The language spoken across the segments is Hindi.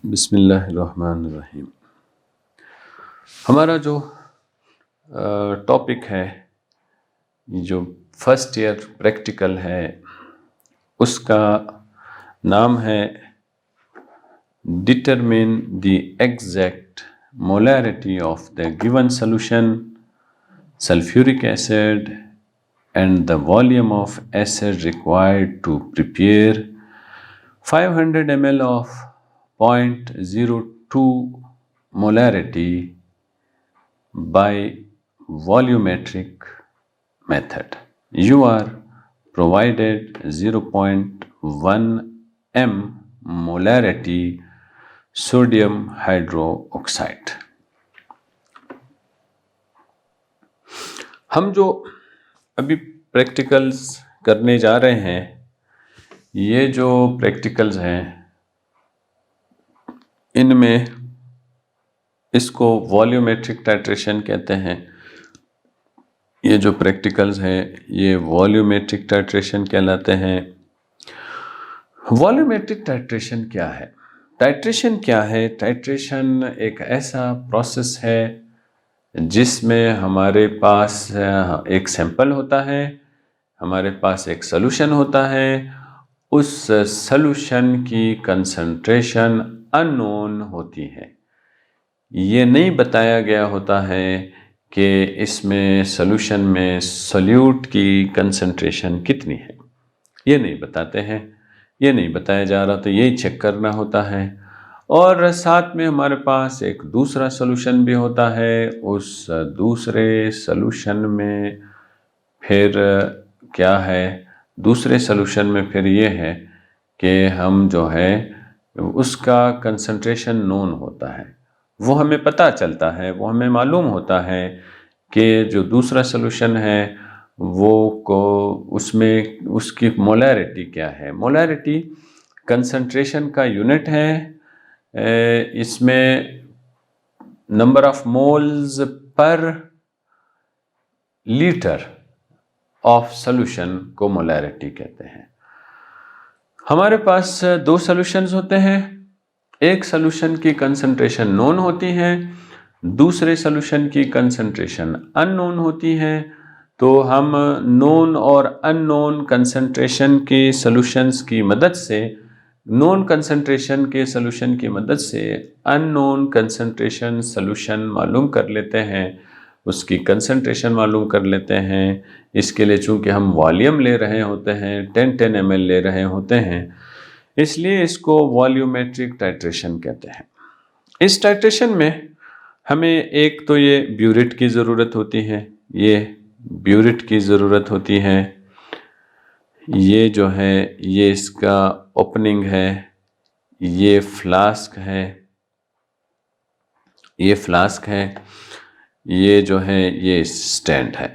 बिस्मिल्लाहिर्रहमानिर्रहीम। हमारा जो टॉपिक है, जो फर्स्ट ईयर प्रैक्टिकल है, उसका नाम है determine the exact molarity of the given solution sulphuric acid and the volume of acid required to prepare 500 ml of 0.02 molarity by volumetric method. You are provided 0.1 m molarity sodium hydroxide. हम जो अभी प्रैक्टिकल्स करने जा रहे हैं, ये जो प्रैक्टिकल्स हैं, इनमें इसको वॉल्यूमेट्रिक टाइट्रेशन कहते हैं। ये जो प्रैक्टिकल्स हैं, ये वॉल्यूमेट्रिक टाइट्रेशन कहलाते हैं। वॉल्यूमेट्रिक टाइट्रेशन क्या है? टाइट्रेशन क्या है? टाइट्रेशन एक ऐसा प्रोसेस है जिसमें हमारे पास एक सैंपल होता है, हमारे पास एक सॉल्यूशन होता है, उस सॉल्यूशन की कंसंट्रेशन अननोन होती है। ये नहीं बताया गया होता है कि इसमें सॉल्यूशन में सॉल्यूट की कंसंट्रेशन कितनी है, ये नहीं बताते हैं, ये नहीं बताया जा रहा, तो यही चेक करना होता है। और साथ में हमारे पास एक दूसरा सॉल्यूशन भी होता है। उस दूसरे सॉल्यूशन में फिर क्या है? दूसरे सॉल्यूशन में फिर ये है कि हम जो है उसका कंसंट्रेशन नोन होता है, वो हमें पता चलता है, वो हमें मालूम होता है कि जो दूसरा सॉल्यूशन है वो को उसमें उसकी मोलैरिटी क्या है। मोलैरिटी कंसंट्रेशन का यूनिट है। इसमें number of moles per litre of solution को मोलैरिटी कहते हैं। हमारे पास दो सॉल्यूशंस होते हैं। एक सॉल्यूशन की कंसंट्रेशन नोन होती है, दूसरे सॉल्यूशन की कंसंट्रेशन अननोन होती है। तो हम नोन और अननोन कंसंट्रेशन के सॉल्यूशंस की मदद से, नोन कंसंट्रेशन के सॉल्यूशन की मदद से अननोन कंसंट्रेशन सॉल्यूशन मालूम कर लेते हैं, उसकी कंसंट्रेशन मालूम कर लेते हैं। इसके लिए चूंकि हम वॉल्यूम ले रहे होते हैं, 10 ml ले रहे होते हैं, इसलिए इसको वॉल्यूमेट्रिक टाइट्रेशन कहते हैं। इस टाइट्रेशन में हमें एक तो ये ब्यूरेट की ज़रूरत होती है, ये ब्यूरेट की ज़रूरत होती है। ये जो है ये इसका ओपनिंग है, ये फ्लास्क है, ये फ्लास्क है, ये जो है ये स्टैंड है,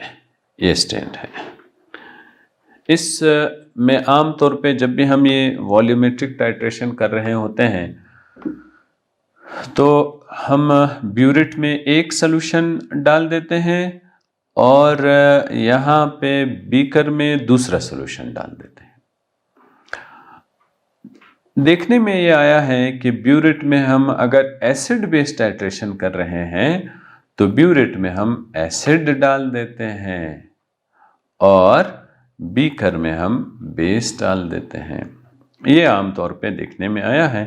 ये स्टैंड है। इस में आम तौर पे जब भी हम ये वॉल्यूमेट्रिक टाइट्रेशन कर रहे होते हैं तो हम ब्यूरेट में एक सॉल्यूशन डाल देते हैं और यहाँ पे बीकर में दूसरा सॉल्यूशन डाल देते हैं। देखने में ये आया है कि ब्यूरेट में हम अगर एसिड बेस्ड टाइट्रेशन कर रहे हैं तो ब्यूरेट में हम एसिड डाल देते हैं और बीकर में हम बेस डाल देते हैं। ये आमतौर पे देखने में आया है।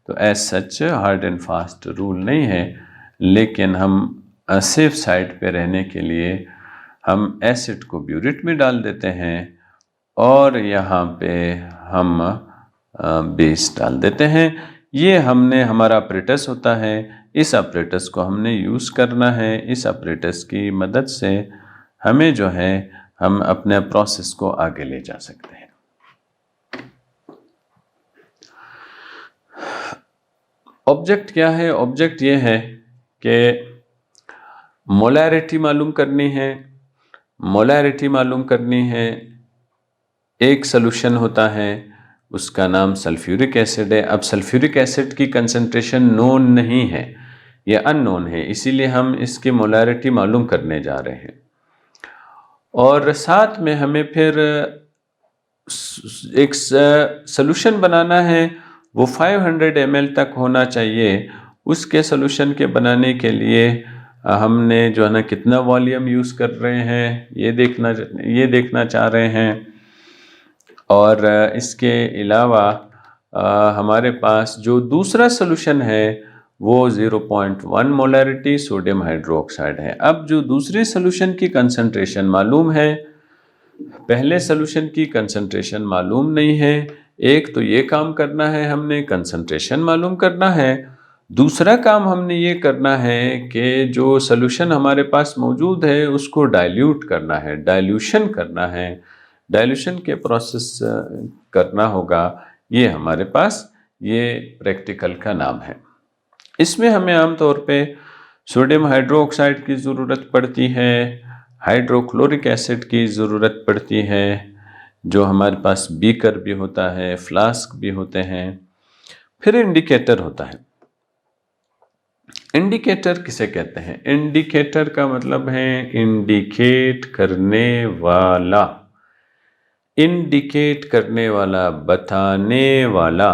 तो as such hard and fast rule नहीं है, लेकिन हम सेफ साइड पे रहने के लिए हम एसिड को ब्यूरेट में डाल देते हैं और यहाँ पे हम बेस डाल देते हैं। ये हमने हमारा अपरेटस होता है, इस अपरेटस को हमने यूज़ करना है। इस अपरेटस की मदद से हमें जो है हम अपने प्रोसेस को आगे ले जा सकते हैं। ऑब्जेक्ट क्या है? ऑब्जेक्ट ये है कि मोलैरिटी मालूम करनी है। मोलैरिटी मालूम करनी है। एक सॉल्यूशन होता है, उसका नाम सल्फ्यूरिक एसिड है। अब सल्फ्यूरिक एसिड की कंसंट्रेशन नोन नहीं है, ये अननोन है, इसीलिए हम इसकी मोलैरिटी मालूम करने जा रहे हैं। और साथ में हमें फिर एक सॉल्यूशन बनाना है। वो 500 ml तक होना चाहिए। उसके सोल्यूशन के बनाने के लिए हमने जो है ना कितना वॉल्यूम यूज़ कर रहे हैं ये देखना चाह रहे हैं। और इसके अलावा हमारे पास जो दूसरा सोल्यूशन है वो 0.1 मोलैरिटी सोडियम हाइड्रोक्साइड है। अब जो दूसरे सोल्यूशन की कंसंट्रेशन मालूम है, पहले सोल्यूशन की कंसंट्रेशन मालूम नहीं है। एक तो ये काम करना है, हमने कंसंट्रेशन मालूम करना है। दूसरा काम हमने ये करना है कि जो सोल्यूशन हमारे पास मौजूद है उसको डाइल्यूट करना है, डाइल्यूशन करना है, डाइल्यूशन के प्रोसेस करना होगा। ये हमारे पास ये प्रैक्टिकल का नाम है। इसमें हमें आमतौर पे सोडियम हाइड्रोक्साइड की ज़रूरत पड़ती है, हाइड्रोक्लोरिक एसिड की ज़रूरत पड़ती है, जो हमारे पास बीकर भी होता है, फ्लास्क भी होते हैं, फिर इंडिकेटर होता है। इंडिकेटर किसे कहते हैं? इंडिकेटर का मतलब है इंडिकेट करने वाला, इंडिकेट करने वाला, बताने वाला।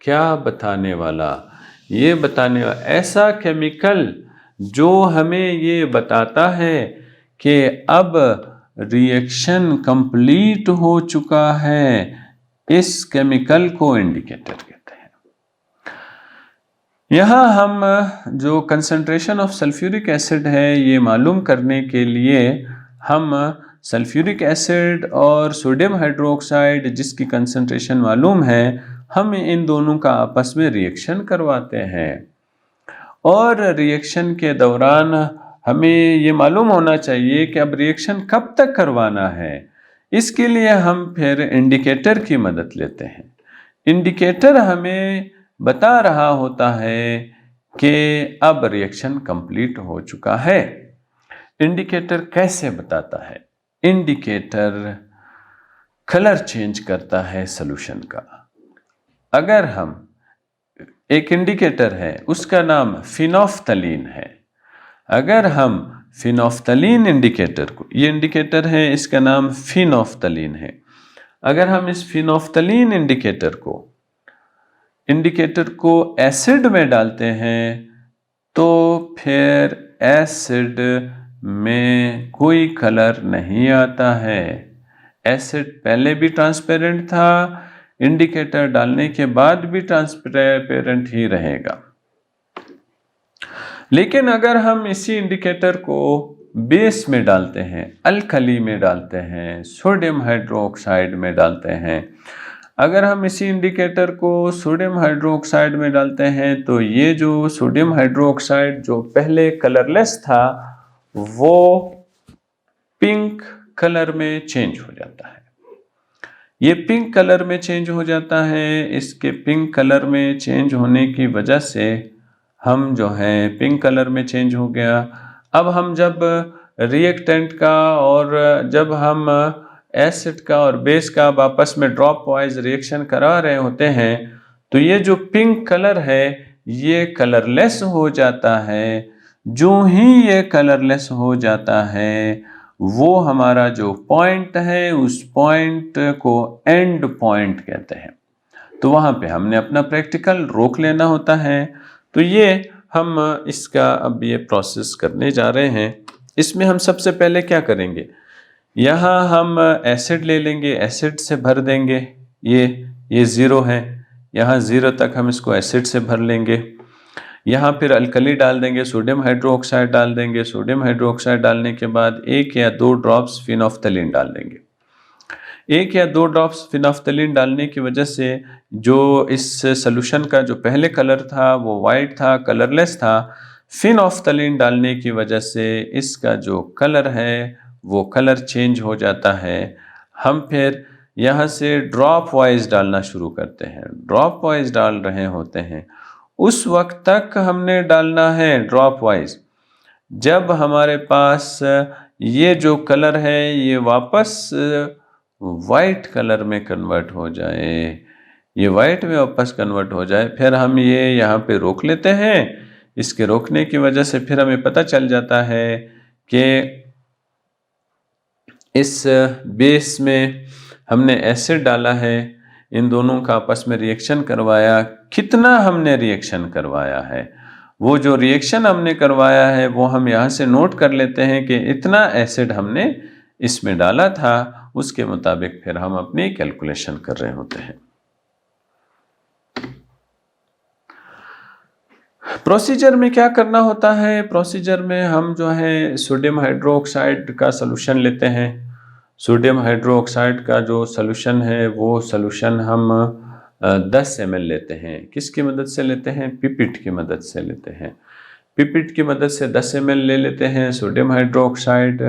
क्या बताने वाला? ये बताने वाला ऐसा केमिकल जो हमें ये बताता है कि अब रिएक्शन कंप्लीट हो चुका है। इस केमिकल को इंडिकेटर कहते हैं। यहाँ हम जो कंसंट्रेशन ऑफ सल्फ्यूरिक एसिड है ये मालूम करने के लिए हम सल्फ्यूरिक एसिड और सोडियम हाइड्रोक्साइड जिसकी कंसंट्रेशन मालूम है, हम इन दोनों का आपस में रिएक्शन करवाते हैं। और रिएक्शन के दौरान हमें ये मालूम होना चाहिए कि अब रिएक्शन कब तक करवाना है। इसके लिए हम फिर इंडिकेटर की मदद लेते हैं। इंडिकेटर हमें बता रहा होता है कि अब रिएक्शन कंप्लीट हो चुका है। इंडिकेटर कैसे बताता है? इंडिकेटर कलर चेंज करता है सॉल्यूशन का। अगर हम एक इंडिकेटर है उसका नाम फिनोफ्थलीन है, अगर हम फिनोफ्थलीन इंडिकेटर को, ये इंडिकेटर है इसका नाम फिनोफ्थलीन है, अगर हम इस फिनोफ्थलीन इंडिकेटर को एसिड में डालते हैं तो फिर एसिड में कोई कलर नहीं आता है। एसिड पहले भी ट्रांसपेरेंट था, इंडिकेटर डालने के बाद भी ट्रांसपेरेंट ही रहेगा। लेकिन अगर हम इसी इंडिकेटर को बेस में डालते हैं, अल्कली में डालते हैं, सोडियम हाइड्रोक्साइड में डालते हैं, अगर हम इसी इंडिकेटर को सोडियम हाइड्रोक्साइड में डालते हैं तो ये जो सोडियम हाइड्रोक्साइड जो पहले कलरलेस था वो पिंक कलर में चेंज हो जाता है। ये पिंक कलर में चेंज हो जाता है। इसके पिंक कलर में चेंज होने की वजह से हम जो है पिंक कलर में चेंज हो गया। अब हम जब रिएक्टेंट का और जब हम एसिड का और बेस का आपस में ड्रॉप वाइज रिएक्शन करा रहे होते हैं तो ये जो पिंक कलर है ये कलरलेस हो जाता है। जो ही ये कलरलेस हो जाता है वो हमारा जो पॉइंट है उस पॉइंट को एंड पॉइंट कहते हैं। तो वहाँ पे हमने अपना प्रैक्टिकल रोक लेना होता है। तो ये हम इसका अब ये प्रोसेस करने जा रहे हैं। इसमें हम सबसे पहले क्या करेंगे, यहाँ हम एसिड ले लेंगे, एसिड से भर देंगे। ये 0 है, यहाँ 0 तक हम इसको एसिड से भर लेंगे। यहाँ फिर अल्कली डाल देंगे, सोडियम हाइड्रोक्साइड डाल देंगे। सोडियम हाइड्रोक्साइड डालने के बाद 1 या 2 ड्रॉप्स फिनोफ्थलीन डाल देंगे। 1 या 2 ड्रॉप्स फिनोफ्थलीन डालने की वजह से जो इस सॉल्यूशन का जो पहले कलर था वो वाइट था, कलरलेस था। फिनोफ्थलीन डालने की वजह से इसका जो कलर है वो कलर चेंज हो जाता है। हम फिर यहाँ से ड्रॉप वाइज डालना शुरू करते हैं। ड्रॉप वाइज डाल रहे होते हैं, उस वक्त तक हमने डालना है ड्रॉप वाइज जब हमारे पास ये जो कलर है ये वापस वाइट कलर में कन्वर्ट हो जाए, ये वाइट में वापस कन्वर्ट हो जाए। फिर हम ये यहाँ पे रोक लेते हैं। इसके रोकने की वजह से फिर हमें पता चल जाता है कि इस बेस में हमने एसिड डाला है, इन दोनों का आपस में रिएक्शन करवाया, कितना हमने रिएक्शन करवाया है, वो जो रिएक्शन हमने करवाया है वो हम यहाँ से नोट कर लेते हैं कि इतना एसिड हमने इसमें डाला था, उसके मुताबिक फिर हम अपनी कैलकुलेशन कर रहे होते हैं। प्रोसीजर में क्या करना होता है? प्रोसीजर में हम जो है सोडियम हाइड्रोक्साइड का सॉल्यूशन लेते हैं। सोडियम हाइड्रोक्साइड का जो सॉल्यूशन है वो सॉल्यूशन हम 10 ml लेते हैं। किसकी मदद से लेते हैं? पिपिट की मदद से लेते हैं। पिपिट की मदद से 10 ml ले लेते हैं सोडियम हाइड्रोक्साइड,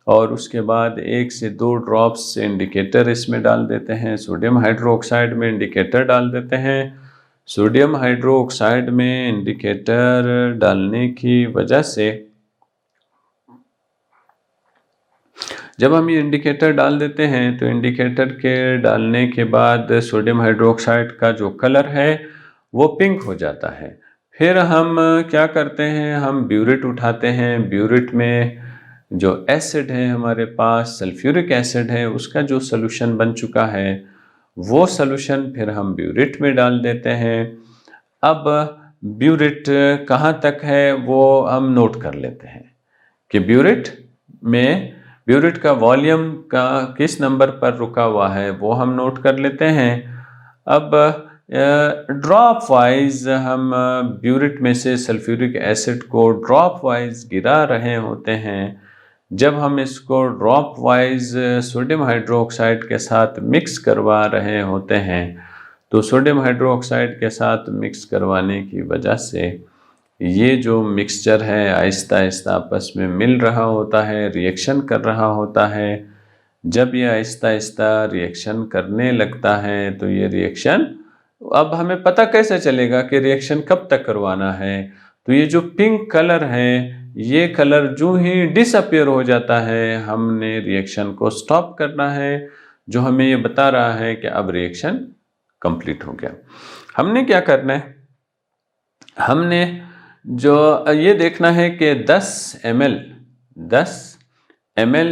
और उसके बाद 1 से 2 ड्रॉप्स इंडिकेटर इसमें डाल देते हैं। सोडियम हाइड्रोक्साइड में इंडिकेटर डाल देते हैं। सोडियम हाइड्रोक्साइड में इंडिकेटर डालने की वजह से जब हम ये इंडिकेटर डाल देते हैं तो इंडिकेटर के डालने के बाद सोडियम हाइड्रोक्साइड का जो कलर है वो पिंक हो जाता है। फिर हम क्या करते हैं, हम ब्यूरेट उठाते हैं। ब्यूरेट में जो एसिड है हमारे पास, सल्फ्यूरिक एसिड है, उसका जो सॉल्यूशन बन चुका है वो सॉल्यूशन फिर हम ब्यूरेट में डाल देते हैं। अब ब्यूरेट कहाँ तक है वो हम नोट कर लेते हैं कि ब्यूरेट का वॉल्यूम का किस नंबर पर रुका हुआ है वो हम नोट कर लेते हैं। अब ड्रॉप वाइज हम ब्यूरेट में से सल्फ्यूरिक एसिड को ड्रॉप वाइज गिरा रहे होते हैं। जब हम इसको ड्रॉप वाइज सोडियम हाइड्रोक्साइड के साथ मिक्स करवा रहे होते हैं तो सोडियम हाइड्रोक्साइड के साथ मिक्स करवाने की वजह से ये जो मिक्सचर है आहिस्ता आहिस्ता आपस में मिल रहा होता है, रिएक्शन कर रहा होता है। जब ये आहिस्ता आहिस्ता रिएक्शन करने लगता है तो ये रिएक्शन, अब हमें पता कैसे चलेगा कि रिएक्शन कब तक करवाना है? तो ये जो पिंक कलर है, ये कलर जो ही डिसअपियर हो जाता है, हमने रिएक्शन को स्टॉप करना है, जो हमें ये बता रहा है कि अब रिएक्शन कंप्लीट हो गया। हमने क्या करना है, हमने जो ये देखना है कि 10 ml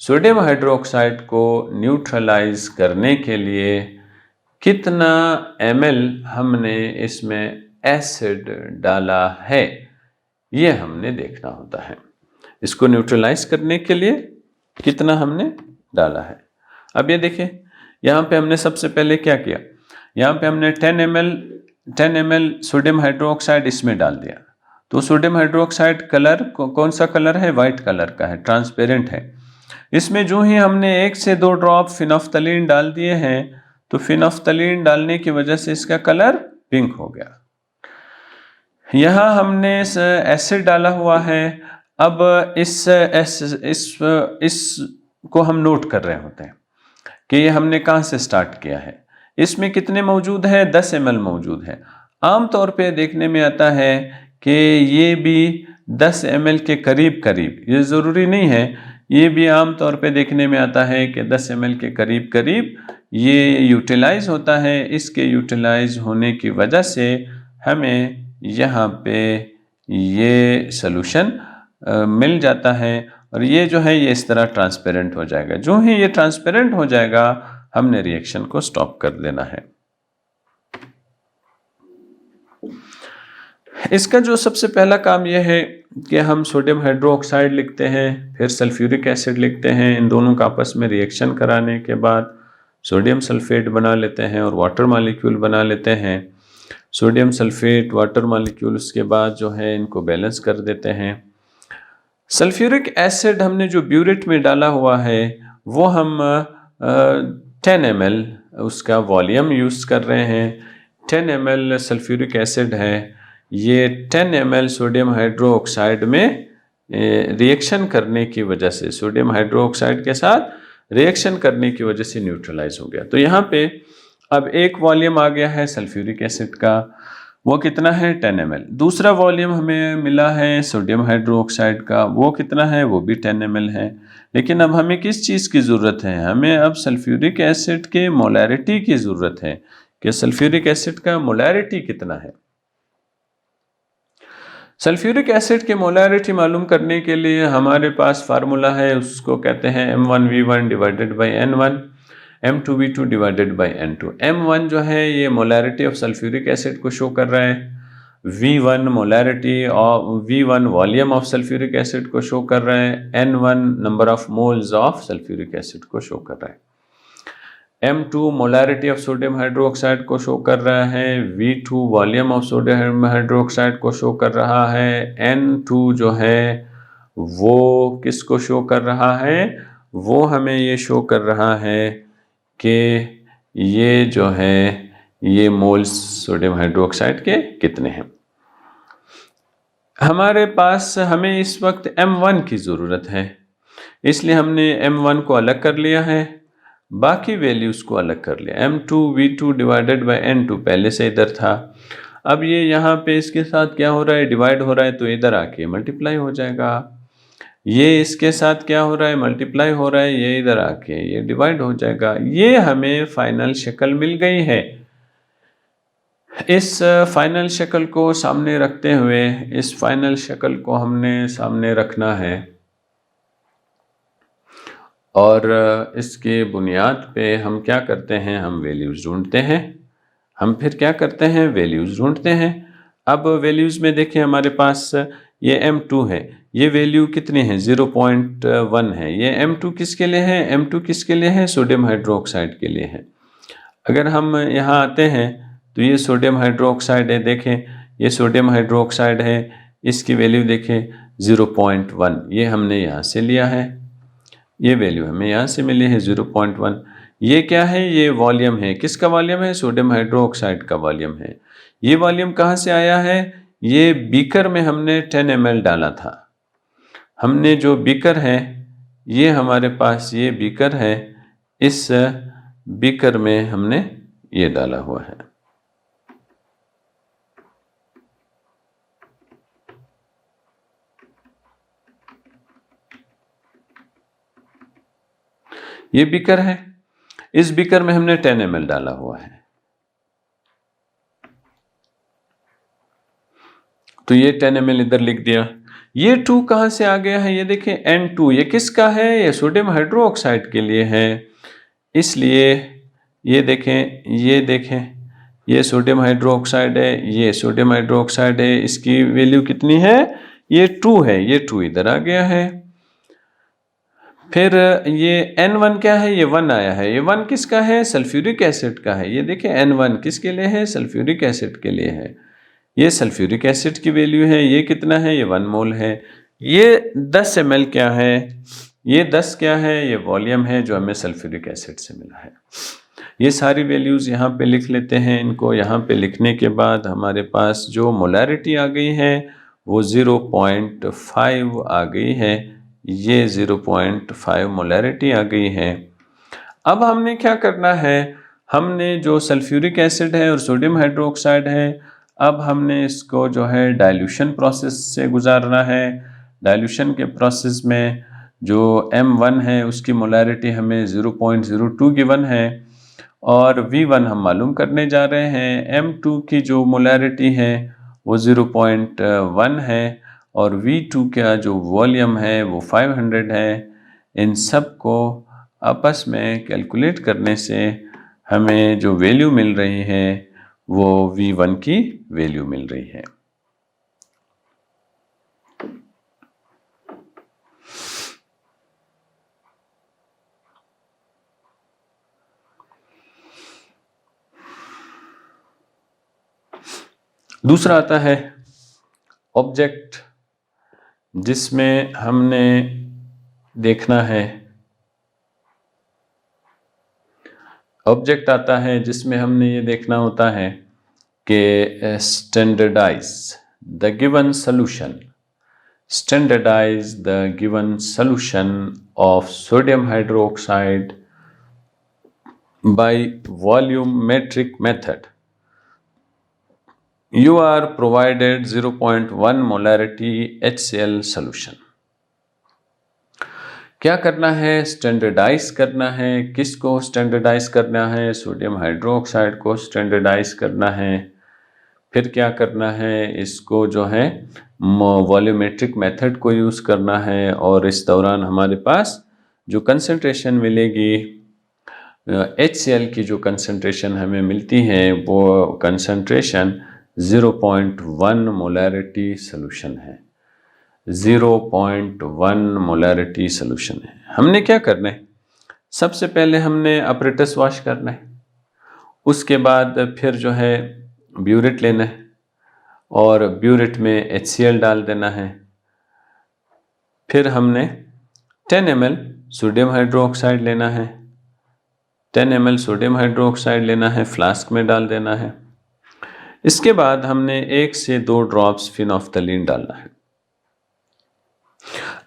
सोडियम हाइड्रोक्साइड को न्यूट्रलाइज करने के लिए कितना ml हमने इसमें एसिड डाला है, ये हमने देखना होता है। इसको न्यूट्रलाइज करने के लिए कितना हमने डाला है। अब ये देखिए, यहाँ पे हमने सबसे पहले क्या किया, यहाँ पे हमने 10 ml सोडियम हाइड्रोक्साइड इसमें डाल दिया। तो सोडियम हाइड्रोक्साइड कलर कौन सा कलर है? वाइट कलर का है, ट्रांसपेरेंट है। इसमें जो ही हमने 1 से 2 ड्रॉप फिनोफ्थलीन डाल दिए हैं तो फिनोफ्थलीन डालने की वजह से इसका कलर पिंक हो गया। यहाँ हमने एसिड डाला हुआ है। अब इसको हम नोट कर रहे होते हैं कि ये हमने कहाँ से स्टार्ट किया है। इसमें कितने मौजूद है? 10 ml मौजूद है। आम तौर पे देखने में आता है कि ये भी 10 ml के करीब करीब, ये ज़रूरी नहीं है, ये भी आम तौर पे देखने में आता है कि 10 ml के करीब करीब ये यूटिलाइज होता है। इसके यूटिलाइज होने की वजह से हमें यहाँ पे ये सॉल्यूशन मिल जाता है, और ये जो है ये इस तरह ट्रांसपेरेंट हो जाएगा। जो ही ये ट्रांसपेरेंट हो जाएगा हमने रिएक्शन को स्टॉप कर देना है। इसका जो सबसे पहला काम यह है कि हम सोडियम हाइड्रोक्साइड लिखते हैं, फिर सल्फ्यूरिक एसिड लिखते हैं। इन दोनों का आपस में रिएक्शन कराने के बाद सोडियम सल्फेट बना लेते हैं और वाटर मॉलिक्यूल बना लेते हैं। सोडियम सल्फेट, वाटर मॉलिक्यूल, उसके बाद जो है इनको बैलेंस कर देते हैं। सल्फ्यूरिक एसिड हमने जो ब्यूरेट में डाला हुआ है वो हम 10 ml उसका वॉल्यूम यूज़ कर रहे हैं। 10 ml सल्फ्यूरिक एसिड है, ये 10 ml सोडियम हाइड्रोक्साइड में रिएक्शन करने की वजह से, सोडियम हाइड्रोक्साइड के साथ रिएक्शन करने की वजह से न्यूट्रलाइज हो गया। तो यहाँ पे अब एक वॉल्यूम आ गया है सल्फ्यूरिक एसिड का, वो कितना है? 10 ml। दूसरा वॉल्यूम हमें मिला है सोडियम हाइड्रोक्साइड का, वो कितना है? वो भी 10 ml है। लेकिन अब हमें किस चीज़ की ज़रूरत है? हमें अब सल्फ्यूरिक एसिड के मोलैरिटी की ज़रूरत है कि सल्फ्यूरिक एसिड का मोलैरिटी कितना है। सल्फ्यूरिक एसिड की मोलैरिटी मालूम करने के लिए हमारे पास फार्मूला है, उसको कहते हैं M1V1 divided by N1। M2V2 divided by N2। M1 जो है ये मोलैरिटी ऑफ सल्फ्यूरिक एसिड को शो कर रहा है, V1 मोलैरिटी और V1 volume of sulphuric acid को शो कर रहा है, N1 number of moles of sulphuric acid को शो कर रहा है। M2 molarity of sodium hydroxide को शो कर रहा है, V2 volume of sodium hydroxide को शो कर रहा है, N2 जो है वो किसको शो कर रहा है, वो हमें ये शो कर रहा है कि ये जो है ये मोल्स सोडियम हाइड्रोक्साइड के कितने हैं। हमारे पास हमें इस वक्त M1 की ज़रूरत है, इसलिए हमने M1 को अलग कर लिया है, बाकी वैल्यूज़ को अलग कर लिया। M2V2 डिवाइडेड बाई N2 पहले से इधर था, अब ये यहाँ पे इसके साथ क्या हो रहा है, डिवाइड हो रहा है, तो इधर आके मल्टीप्लाई हो जाएगा। ये इसके साथ क्या हो रहा है, मल्टीप्लाई हो रहा है, ये इधर आके ये डिवाइड हो जाएगा। ये हमें फाइनल शक्ल मिल गई है। इस फाइनल शक्ल को सामने रखते हुए, इस फाइनल शक्ल को हमने सामने रखना है और इसके बुनियाद पे हम क्या करते हैं, हम वैल्यूज़ ढूंढते हैं। हम फिर क्या करते हैं, वैल्यूज़ ढूंढते हैं। अब वैल्यूज़ में देखें, हमारे पास ये M2 है, ये वैल्यू कितनी है, 0.1 है। ये M2 किसके लिए है, M2 किसके लिए है, सोडियम हाइड्रोक्साइड के लिए है। अगर हम यहाँ आते हैं तो ये सोडियम हाइड्रोक्साइड है, देखें ये सोडियम हाइड्रोक्साइड है, इसकी वैल्यू देखें 0.1, ये हमने यहाँ से लिया है, ये वैल्यू हमें यहाँ से मिली है 0.1। ये क्या है, ये वॉल्यूम है, किसका वॉल्यूम है, सोडियम हाइड्रोक्साइड का वॉल्यूम है। ये वॉल्यूम कहाँ से आया है, ये बीकर में हमने 10 ml डाला था। हमने जो बीकर है, ये हमारे पास ये बीकर है, इस बीकर में हमने ये डाला हुआ है। ये बीकर है, इस बीकर में हमने 10 ml डाला हुआ है, तो ये 10 ml इधर लिख दिया। ये 2 कहाँ से आ गया है, ये देखें N2, ये किसका है, ये सोडियम हाइड्रोक्साइड के लिए है, इसलिए ये देखें ये सोडियम हाइड्रोक्साइड है, ये सोडियम हाइड्रोक्साइड है, इसकी वैल्यू कितनी है, ये 2 है, ये 2 इधर आ गया है। फिर ये N1 क्या है, ये 1 आया है, ये 1 किसका है, सल्फ्यूरिक एसिड का है। ये देखें N1 किसके लिए है, सल्फ्यूरिक एसिड के लिए है। ये सल्फ्यूरिक एसिड की वैल्यू है, ये कितना है, ये 1 मोल है। ये 10 ml क्या है, ये 10 क्या है, ये वॉल्यूम है जो हमें सल्फ्यूरिक एसिड से मिला है। ये सारी वैल्यूज़ यहाँ पे लिख लेते हैं। इनको यहाँ पे लिखने के बाद हमारे पास जो मोलैरिटी आ गई है वो 0.5 आ गई है, ये 0.5 मोलैरिटी आ गई है। अब हमने क्या करना है, हमने जो सल्फ्यूरिक एसिड है और सोडियम हाइड्रोक्साइड है, अब हमने इसको जो है डाइल्यूशन प्रोसेस से गुजारना है। डाइल्यूशन के प्रोसेस में जो M1 है उसकी मोलैरिटी हमें 0.02 गिवन है और V1 हम मालूम करने जा रहे हैं। M2 की जो मोलैरिटी है वो 0.1 है और V2 का जो वॉल्यूम है वो 500 है। इन सब को आपस में कैलकुलेट करने से हमें जो वैल्यू मिल रही है वो V1 की वैल्यू मिल रही है। दूसरा आता है ऑब्जेक्ट, जिसमें हमने देखना है, ऑब्जेक्ट आता है जिसमें हमने ये देखना होता है कि standardize the given solution, standardize the given solution of sodium hydroxide by volumetric method. You are provided 0.1 molarity HCl solution। क्या करना है, स्टैंडर्डाइज करना है। किसको स्टैंडर्डाइज करना है, सोडियम हाइड्रोक्साइड को स्टैंडर्डाइज करना है। फिर क्या करना है, इसको जो है वॉल्यूमेट्रिक मेथड को यूज़ करना है और इस दौरान हमारे पास जो कंसंट्रेशन मिलेगी HCl की जो कंसंट्रेशन हमें मिलती है वो कंसंट्रेशन 0.1 मोलैरिटी सोल्यूशन है। 0.1 मोलैरिटी सोल्यूशन है। हमने क्या करना है, सबसे पहले हमने अपरेटस वॉश करना है, उसके बाद फिर जो है ब्यूरेट लेना है और ब्यूरेट में HCl डाल देना है। फिर हमने 10 ml सोडियम हाइड्रोक्साइड लेना है, 10 ml सोडियम हाइड्रोक्साइड लेना है, फ्लास्क में डाल देना है। इसके बाद हमने 1 से 2 ड्रॉप्स फिनोफ्थलीन डालना है।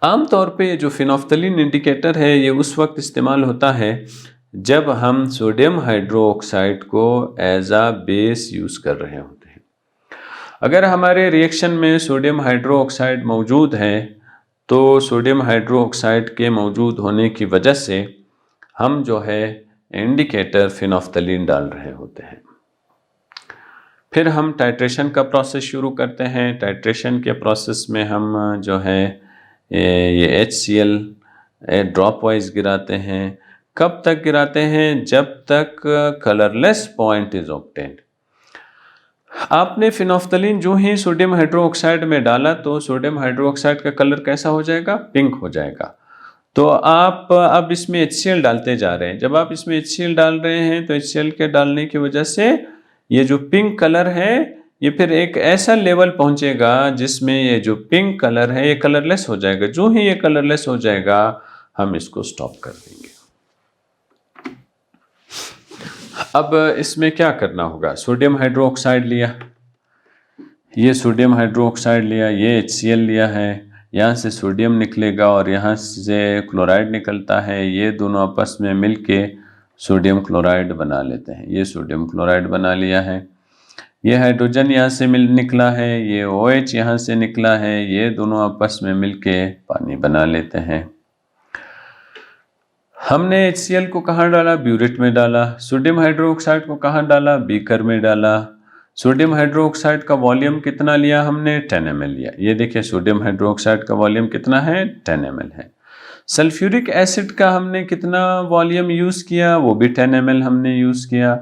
आमतौर पे जो फिनोफ्थलीन इंडिकेटर है ये उस वक्त इस्तेमाल होता है जब हम सोडियम हाइड्रोक्साइड को एज आ बेस यूज़ कर रहे होते हैं। अगर हमारे रिएक्शन में सोडियम हाइड्रोक्साइड मौजूद है तो सोडियम हाइड्रोक्साइड के मौजूद होने की वजह से हम जो है इंडिकेटर फिनोफ्थलीन डाल रहे होते हैं। फिर हम टाइट्रेशन का प्रोसेस शुरू करते हैं। टाइट्रेशन के प्रोसेस में हम जो है ये HCl ड्रॉप वाइज गिराते हैं। कब तक गिराते हैं? जब तक कलरलेस पॉइंट इज ऑब्टेन्ड। आपने फिनोफ्थलीन जो ही सोडियम हाइड्रोक्साइड में डाला तो सोडियम हाइड्रोक्साइड का कलर कैसा हो जाएगा? पिंक हो जाएगा। तो आप अब इसमें HCl डालते जा रहे हैं। जब आप इसमें HCl डाल रहे हैं तो HCl के डालने की वजह से ये जो पिंक कलर है ये फिर एक ऐसा लेवल पहुंचेगा जिसमें ये जो पिंक कलर है ये कलरलेस हो जाएगा। जो ही ये कलरलेस हो जाएगा हम इसको स्टॉप कर देंगे। अब इसमें क्या करना होगा? सोडियम हाइड्रोक्साइड लिया, ये सोडियम हाइड्रोक्साइड लिया, ये HCl लिया है, यहाँ से सोडियम निकलेगा और यहाँ से क्लोराइड निकलता है। ये दोनों आपस में मिलके सोडियम क्लोराइड बना लेते हैं। ये सोडियम क्लोराइड बना लिया है। ये हाइड्रोजन यहाँ से निकला है, ये OH यहाँ से निकला है। ये दोनों आपस में मिलके पानी बना लेते हैं। हमने HCl को कहाँ डाला? ब्यूरेट में डाला। सोडियम हाइड्रोक्साइड को कहाँ डाला? बीकर में डाला। सोडियम हाइड्रोक्साइड का वॉल्यूम कितना लिया हमने? 10 ml लिया। ये देखिए सोडियम हाइड्रोक्साइड का वॉल्यूम कितना है? 10 ml है। सल्फ्यूरिक एसिड का हमने कितना वॉल्यूम यूज़ किया? वो भी 10 ml हमने यूज़ किया।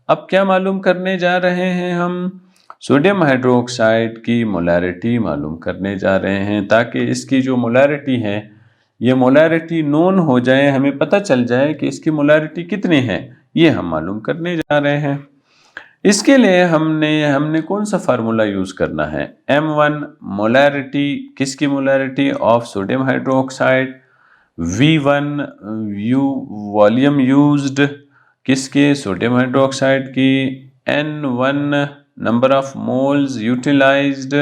अब क्या मालूम करने जा रहे हैं हम? सोडियम हाइड्रोक्साइड की मोलैरिटी मालूम करने जा रहे हैं ताकि इसकी जो मोलैरिटी है ये मोलैरिटी नोन हो जाए, हमें पता चल जाए कि इसकी मोलैरिटी कितनी है, ये हम मालूम करने जा रहे हैं। इसके लिए हमने कौन सा फार्मूला यूज़ करना है? M1 मोलैरिटी, किसकी molarity? Of sodium hydroxide. V1 volume used, किसके? सोडियम हाइड्रोक्साइड की। N1 number of moles utilized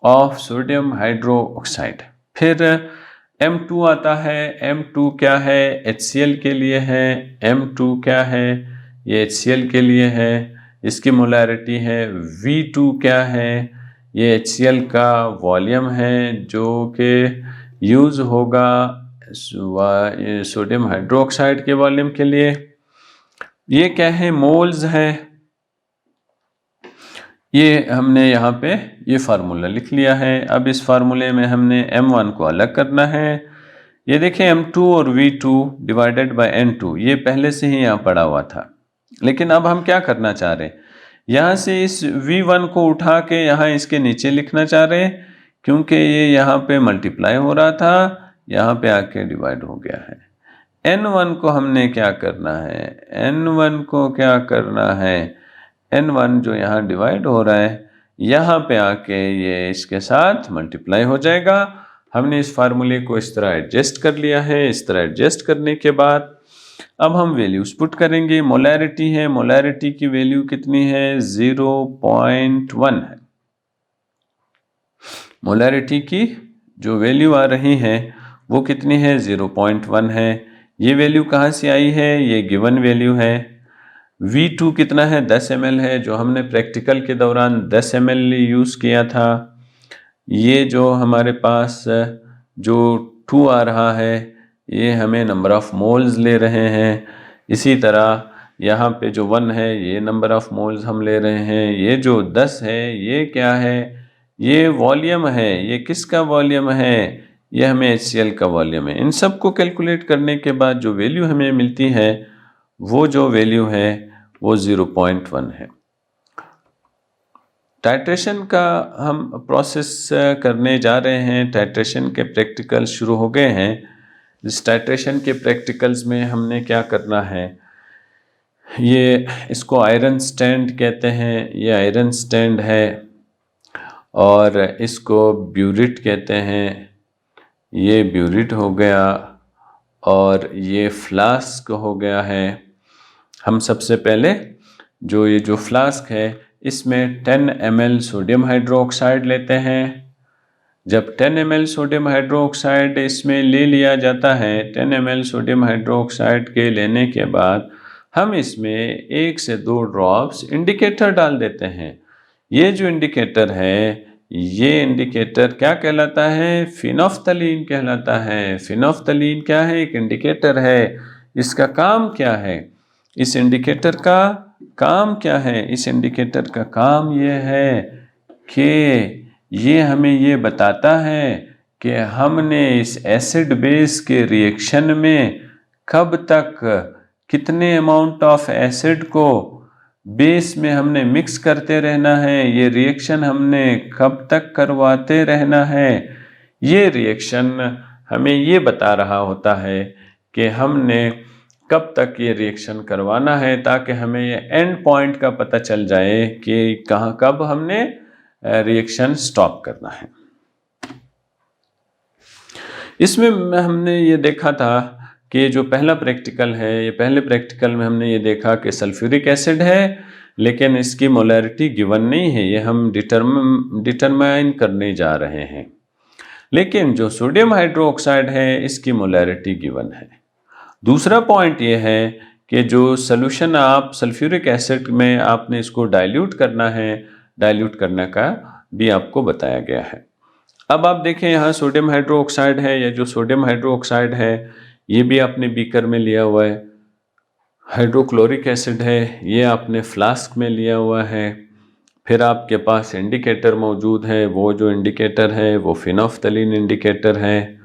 of sodium hydroxide. फिर M2 आता है। M2 क्या है? HCl के लिए है। M2 क्या है? ये HCl के लिए है, इसकी मोलैरिटी है। V2 क्या है? ये HCl का वॉल्यूम है जो कि यूज़ होगा सोडियम हाइड्रोक्साइड के वॉल्यूम के लिए। ये क्या है? मोल्स है। ये हमने यहाँ पे ये फार्मूला लिख लिया है। अब इस फार्मूले में हमने M1 को अलग करना है। ये देखें M2 और V2 डिवाइडेड बाय N2, ये पहले से ही यहाँ पड़ा हुआ था। लेकिन अब हम क्या करना चाह रहे हैं? यहाँ से इस V1 को उठा के यहाँ इसके नीचे लिखना चाह रहे हैं क्योंकि ये यहाँ पे मल्टीप्लाई हो रहा था, यहाँ पे आके डिवाइड हो गया है। N1 को हमने क्या करना है? N1 को क्या करना है? N1 जो यहाँ डिवाइड हो रहा है यहाँ पे आके ये इसके साथ मल्टीप्लाई हो जाएगा। हमने इस फार्मूले को इस तरह एडजस्ट कर लिया है। इस तरह एडजस्ट करने के बाद अब हम वैल्यूज पुट करेंगे। मोलैरिटी है, मोलैरिटी की वैल्यू कितनी है? 0.1 है। मोलैरिटी की जो वैल्यू आ रही है वो कितनी है? 0.1 है। ये वैल्यू कहाँ से आई है? ये गिवन वैल्यू है। V2 कितना है? 10 ml है, जो हमने प्रैक्टिकल के दौरान 10 ml यूज़ किया था। ये जो हमारे पास जो 2 आ रहा है ये हमें नंबर ऑफ मोल्स ले रहे हैं। इसी तरह यहाँ पे जो 1 है ये नंबर ऑफ मोल्स हम ले रहे हैं। ये जो 10 है ये क्या है? ये वॉल्यूम है। ये किसका वॉल्यूम है? ये हमें HCl का वॉल्यूम है। इन सब को कैलकुलेट करने के बाद जो वैल्यू हमें मिलती है वो जो वैल्यू है वो 0.1 है। टाइट्रेशन का हम प्रोसेस करने जा रहे हैं। टाइट्रेशन के प्रैक्टिकल शुरू हो गए हैं। इस टाइट्रेशन के प्रैक्टिकल्स में हमने क्या करना है, ये इसको आयरन स्टैंड कहते हैं। ये आयरन स्टैंड है और इसको ब्यूरिट कहते हैं। ये ब्यूरिट हो गया और ये फ्लास्क हो गया है। हम सबसे पहले ये जो फ्लास्क है इसमें 10 ml सोडियम हाइड्रोक्साइड लेते हैं। जब 10 ml सोडियम हाइड्रोक्साइड इसमें ले लिया जाता है, 10 ml सोडियम हाइड्रोक्साइड के लेने के बाद हम इसमें 1 से 2 ड्रॉप्स इंडिकेटर डाल देते हैं। ये जो इंडिकेटर है, ये इंडिकेटर क्या कहलाता है? फिनोफ्थलीन कहलाता है। फिनोफ्थलीन क्या है? एक इंडिकेटर है। इसका काम क्या है? इस इंडिकेटर का काम क्या है? इस इंडिकेटर का काम ये है कि ये हमें ये बताता है कि हमने इस एसिड बेस के रिएक्शन में कब तक कितने अमाउंट ऑफ एसिड को बेस में हमने मिक्स करते रहना है, ये रिएक्शन हमने कब तक करवाते रहना है। ये रिएक्शन हमें ये बता रहा होता है कि हमने कब तक ये रिएक्शन करवाना है, ताकि हमें ये एंड पॉइंट का पता चल जाए कि कहाँ कब हमने रिएक्शन स्टॉप करना है। इसमें हमने ये देखा था कि जो पहला प्रैक्टिकल है, ये पहले प्रैक्टिकल में हमने ये देखा कि सल्फ्यूरिक एसिड है लेकिन इसकी मोलैरिटी गिवन नहीं है, ये हम डिटरमाइन करने जा रहे हैं। लेकिन जो सोडियम हाइड्रोक्साइड है इसकी मोलैरिटी गिवन है। दूसरा पॉइंट ये है कि जो सॉल्यूशन आप सल्फ्यूरिक एसिड में आपने इसको डाइल्यूट करना है, डाइल्यूट करने का भी आपको बताया गया है। अब आप देखें यहाँ सोडियम हाइड्रोक्साइड है, या जो सोडियम हाइड्रोक्साइड है ये भी आपने बीकर में लिया हुआ है। हाइड्रोक्लोरिक एसिड है, ये आपने फ्लास्क में लिया हुआ है। फिर आपके पास इंडिकेटर मौजूद है, वो जो इंडिकेटर है वो फिनोफ्थलीन इंडिकेटर है,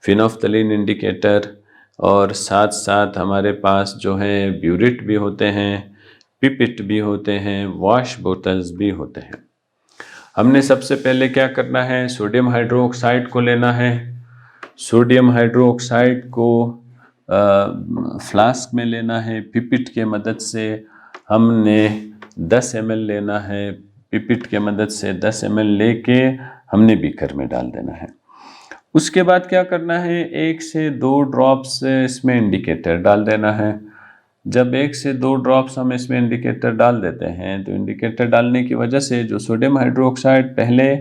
फिनोफ्थलीन इंडिकेटर। और साथ साथ हमारे पास जो है ब्यूरिट भी होते हैं, पिपिट भी होते हैं, वॉश बोतल्स भी होते हैं। हमने सबसे पहले क्या करना है, सोडियम हाइड्रोक्साइड को लेना है। सोडियम हाइड्रोक्साइड को फ्लास्क में लेना है। पिपिट के मदद से हमने 10 ml लेना है। पिपिट के मदद से 10 ml लेके हमने बीकर में डाल देना है। उसके बाद क्या करना है, 1 से 2 ड्रॉप्स इसमें इंडिकेटर डाल देना है। जब 1 से 2 ड्रॉप्स हम इसमें इंडिकेटर डाल देते हैं तो इंडिकेटर डालने की वजह से जो सोडियम हाइड्रोक्साइड पहले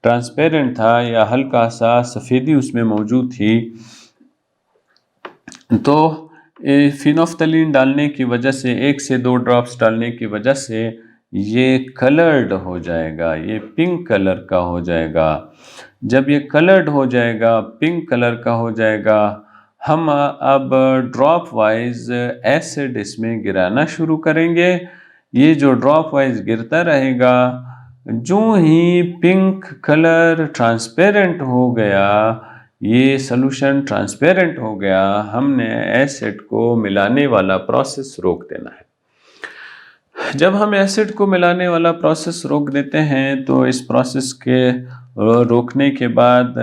ट्रांसपेरेंट था या हल्का सा सफ़ेदी उसमें मौजूद थी, तो फिनोफ्थलीन डालने की वजह से 1 से 2 ड्रॉप्स डालने की वजह से ये कलर्ड हो जाएगा, ये पिंक कलर का हो जाएगा। जब ये कलर्ड हो जाएगा, पिंक कलर का हो जाएगा, हम अब ड्रॉप वाइज एसिड इसमें गिराना शुरू करेंगे। ये जो ड्रॉप वाइज गिरता रहेगा, जो ही पिंक कलर ट्रांसपेरेंट हो गया, ये सॉल्यूशन ट्रांसपेरेंट हो गया, हमने एसिड को मिलाने वाला प्रोसेस रोक देना है। जब हम एसिड को मिलाने वाला प्रोसेस रोक देते हैं तो इस प्रोसेस के रोकने के बाद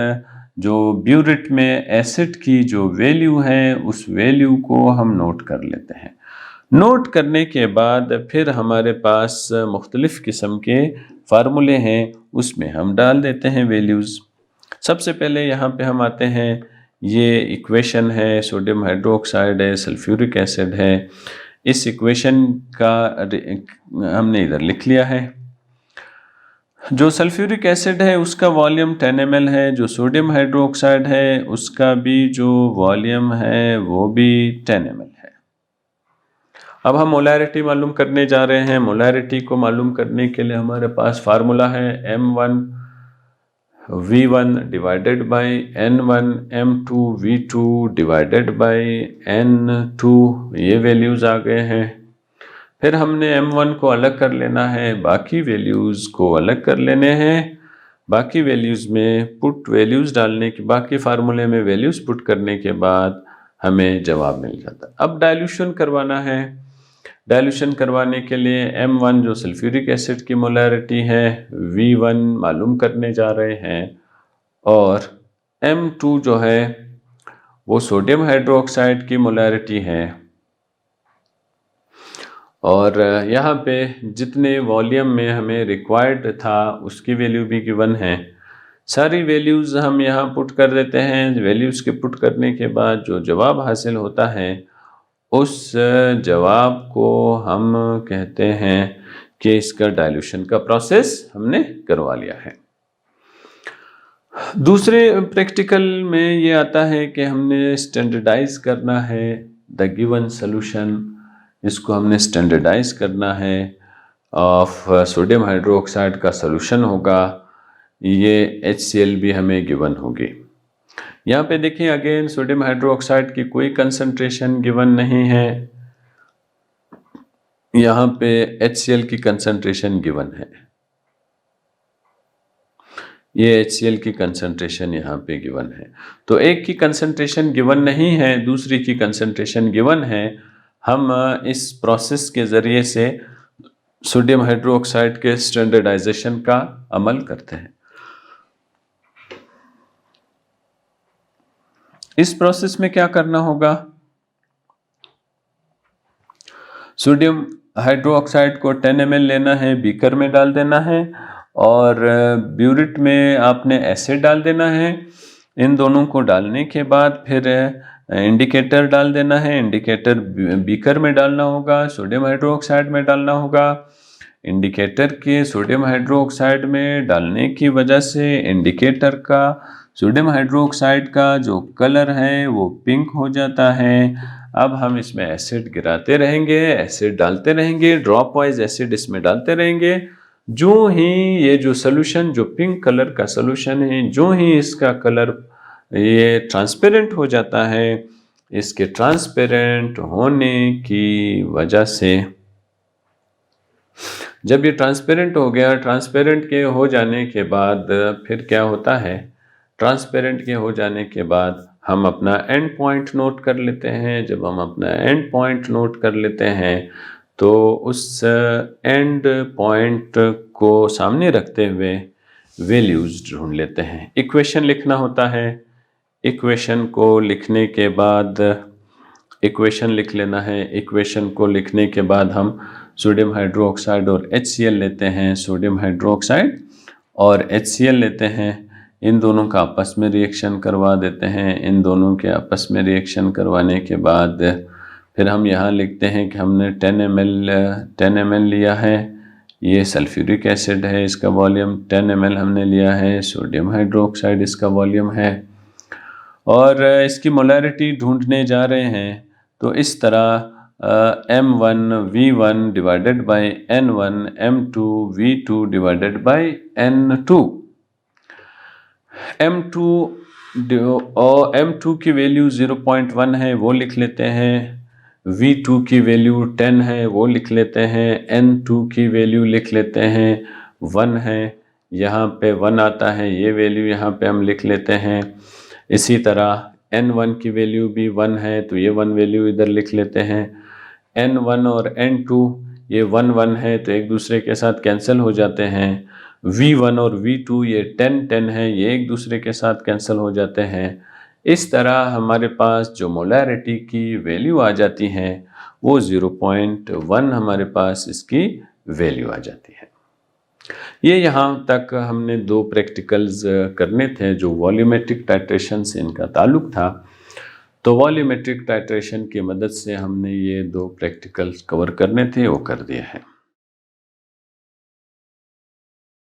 जो ब्यूरिट में एसिड की जो वैल्यू है उस वैल्यू को हम नोट कर लेते हैं। नोट करने के बाद फिर हमारे पास मुख्तलिफ़ किस्म के फार्मूले हैं, उसमें हम डाल देते हैं वैल्यूज़। सबसे पहले यहाँ पे हम आते हैं, ये इक्वेशन है, सोडियम हाइड्रोक्साइड है, सल्फ्यूरिक एसिड है। इस इक्वेशन का हमने इधर लिख लिया है। जो सल्फ्यूरिक एसिड है उसका वॉल्यूम 10 ml है, जो सोडियम हाइड्रोक्साइड है उसका भी जो वॉल्यूम है वो भी 10 ml है। अब हम मोलैरिटी मालूम करने जा रहे हैं। मोलैरिटी को मालूम करने के लिए हमारे पास फार्मूला है M1 V1 divided by N1 M2 V2 divided by N2। ये वैल्यूज़ आ गए हैं। फिर हमने M1 को अलग कर लेना है, बाकी वैल्यूज़ को अलग कर लेने हैं। बाकी वैल्यूज़ में पुट वैल्यूज़ डालने के, बाकी फार्मूले में वैल्यूज़ पुट करने के बाद हमें जवाब मिल जाता है। अब डाइल्यूशन करवाना है। डाइल्यूशन करवाने के लिए M1 जो सल्फ्यूरिक एसिड की मोलैरिटी है V1 मालूम करने जा रहे हैं, और M2 जो है वो सोडियम हाइड्रोक्साइड की मोलैरिटी है, और यहाँ पे जितने वॉल्यूम में हमें रिक्वायर्ड था उसकी वैल्यू भी गिवन है। सारी वैल्यूज़ हम यहाँ पुट कर देते हैं। वैल्यूज़ के पुट करने के बाद जो जवाब हासिल होता है उस जवाब को हम कहते हैं कि इसका डाइल्यूशन का प्रोसेस हमने करवा लिया है। दूसरे प्रैक्टिकल में ये आता है कि हमने स्टैंडर्डाइज करना है द गिवन सॉल्यूशन। इसको हमने स्टैंडर्डाइज करना है ऑफ सोडियम हाइड्रोक्साइड का सॉल्यूशन होगा। ये HCl भी हमें गिवन होगी। यहाँ पे देखिए अगेन सोडियम हाइड्रोक्साइड की कोई कंसंट्रेशन गिवन नहीं है, यहाँ पे HCl की कंसंट्रेशन गिवन है। ये HCl की कंसंट्रेशन यहाँ पे गिवन है। तो एक की कंसंट्रेशन गिवन नहीं है, दूसरी की कंसंट्रेशन गिवन है। हम इस प्रोसेस के ज़रिए से सोडियम हाइड्रोक्साइड के स्टैंडर्डाइजेशन का अमल करते हैं। इस प्रोसेस में क्या करना होगा, सोडियम हाइड्रोक्साइड को 10 ml लेना है, बीकर में डाल देना है, और ब्यूरिट में आपने एसिड डाल देना है। इन दोनों को डालने के बाद फिर इंडिकेटर डाल देना है। इंडिकेटर बीकर में डालना होगा, सोडियम हाइड्रोक्साइड में डालना होगा। इंडिकेटर के सोडियम हाइड्रोक्साइड में डालने की वजह से इंडिकेटर का सोडियम हाइड्रोक्साइड का जो कलर है वो पिंक हो जाता है। अब हम इसमें एसिड गिराते रहेंगे, एसिड डालते रहेंगे, ड्रॉप वाइज एसिड इसमें डालते रहेंगे। जो ही ये जो सोल्यूशन, जो पिंक कलर का सोल्यूशन है, जो ही इसका कलर ये ट्रांसपेरेंट हो जाता है, इसके ट्रांसपेरेंट होने की वजह से, जब ये ट्रांसपेरेंट हो गया, ट्रांसपेरेंट के हो जाने के बाद फिर क्या होता है, ट्रांसपेरेंट के हो जाने के बाद हम अपना एंड पॉइंट नोट कर लेते हैं। जब हम अपना एंड पॉइंट नोट कर लेते हैं तो उस एंड पॉइंट को सामने रखते हुए वैल्यूज़ ढूंढ लेते हैं। इक्वेशन लिखना होता है। इक्वेशन को लिखने के बाद इक्वेशन लिख लेना है। इक्वेशन को लिखने के बाद हम सोडियम हाइड्रोक्साइड और HCl लेते हैं, सोडियम हाइड्रोक्साइड और HCl लेते हैं। इन दोनों का आपस में रिएक्शन करवा देते हैं। इन दोनों के आपस में रिएक्शन करवाने के बाद फिर हम यहाँ लिखते हैं कि हमने 10 ml लिया है। ये सल्फ्यूरिक एसिड है, इसका वॉल्यूम 10 ml हमने लिया है। सोडियम हाइड्रोक्साइड इसका वॉल्यूम है, और इसकी मोलैरिटी ढूंढने जा रहे हैं। तो इस तरह M1 V1 divided by N1 M2 V2 divided by N2। M2 की वैल्यू 0.1 है, वो लिख लेते हैं। V2 की वैल्यू 10 है, वो लिख लेते हैं। N2 की वैल्यू लिख लेते हैं 1 है, यहाँ पे 1 आता है, ये वैल्यू यहाँ पे हम लिख लेते हैं। इसी तरह N1 की वैल्यू भी 1 है, तो ये 1 वैल्यू इधर लिख लेते हैं। N1 और N2 ये 1 1 है, तो एक दूसरे के साथ कैंसिल हो जाते हैं। V1 और V2 ये 10 10 है, ये एक दूसरे के साथ कैंसिल हो जाते हैं। इस तरह हमारे पास जो मोलैरिटी की वैल्यू आ जाती है वो 0.1 हमारे पास इसकी वैल्यू आ जाती है। ये यहाँ तक हमने 2 प्रैक्टिकल्स करने थे जो वॉल्यूमेट्रिक टाइट्रेशन से इनका ताल्लुक था। तो वॉल्यूमेट्रिक टाइट्रेशन की मदद से हमने ये 2 प्रैक्टिकल्स कवर करने थे, वो कर दिए हैं।